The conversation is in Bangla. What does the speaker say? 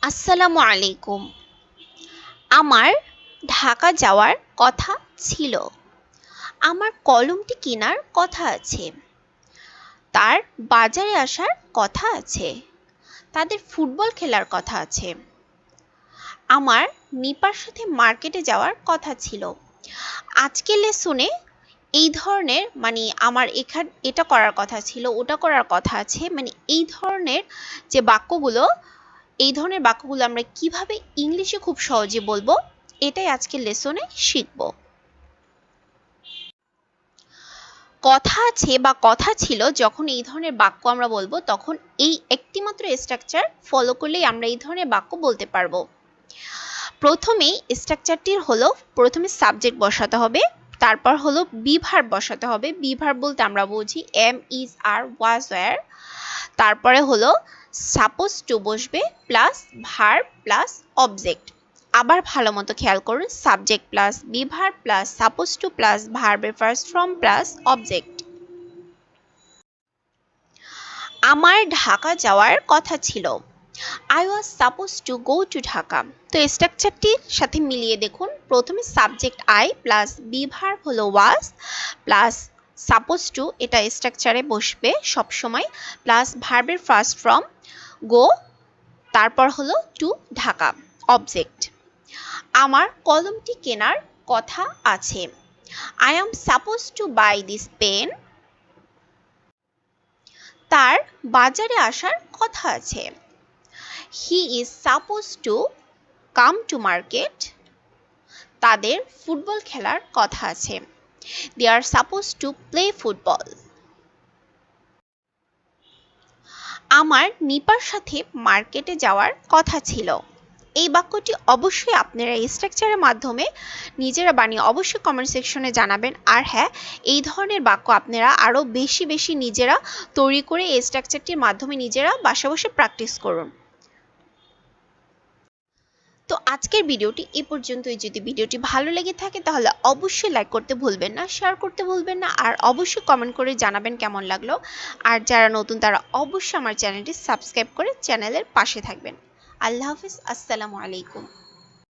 আসসালামু আলাইকুম। আমার ঢাকা যাওয়ার কথা ছিল। আমার কলমটি কেনার কথা আছে। তার বাজারে আসার কথা আছে। তাদের ফুটবল খেলার কথা আছে। আমার নিপার সাথে মার্কেটে যাওয়ার কথা ছিল। আজকের লেসনে এই ধরনের আমার এটা করার কথা ছিল, ওটা করার কথা আছে, এই ধরনের বাক্যগুলো আমরা কিভাবে ইংলিশে খুব সহজে বলবো, এটাই আজকের লেসনে শিখব। কথা আছে বা কথা ছিল, যখন এই ধরনের বাক্য আমরা বলবো তখন এই একটিমাত্র স্ট্রাকচার ফলো করলেই আমরা এই ধরনের বাক্য বলতে পারবো। প্রথমেই স্ট্রাকচারটির হলো, প্রথমে সাবজেক্ট বসাতে হবে, তারপর হলো বি ভার্ব বসাতে হবে। বি ভার্ব বলতে আমরা বুঝি am, is, are, was, were. তারপরে হলো সাপোজ টু বসবে প্লাস ভার্ব প্লাস অবজেক্ট। আবার ভালো মতো খেয়াল করুন, subject plus be verb plus suppose to plus ভার্বের ফার্স্ট ফর্ম প্লাস অবজেক্ট। আমার ঢাকা যাওয়ার কথা ছিল। I was supposed to go to Dhaka. তো স্ট্রাকচারটির সাথে মিলিয়ে দেখুন, প্রথমে subject I plus be verb হলো ওয়াজ প্লাস সাপোজ টু, এটা স্ট্রাকচারে বসবে সবসময়, প্লাস ভার্বের ফার্স্ট ফর্ম গো, তারপর হলো টু ঢাকা অবজেক্ট। আমার কলমটি কেনার কথা আছে। I am supposed to buy this pen। তার বাজারে আসার কথা আছে। He is supposed to come to market। তাদের ফুটবল খেলার কথা আছে। They are supposed to play football। আমার নিপার সাথে মার্কেটে যাওয়ার কথা ছিল। এই বাক্যটি অবশ্যই আপনারা এই স্ট্রাকচারের মাধ্যমে নিজেরা বানিয়ে অবশ্যই কমেন্ট সেকশনে জানাবেন। আর হ্যাঁ, এই ধরনের বাক্য আপনারা আরও বেশি বেশি নিজেরা তৈরি করে এই স্ট্রাকচারটির মাধ্যমে নিজেরা বাসা বসে প্র্যাকটিস করুন। তো আজকের ভিডিওটি এ পর্যন্তই। যদি ভিডিওটি ভালো লেগে থাকে তাহলে অবশ্যই লাইক করতে ভুলবেন না, শেয়ার করতে ভুলবেন না, আর অবশ্যই কমেন্ট করে জানাবেন কেমন লাগলো। আর যারা নতুন তারা অবশ্যই আমার চ্যানেলটি সাবস্ক্রাইব করে চ্যানেলের পাশে থাকবেন। আল্লাহ হাফিজ, আসসালামু আলাইকুম।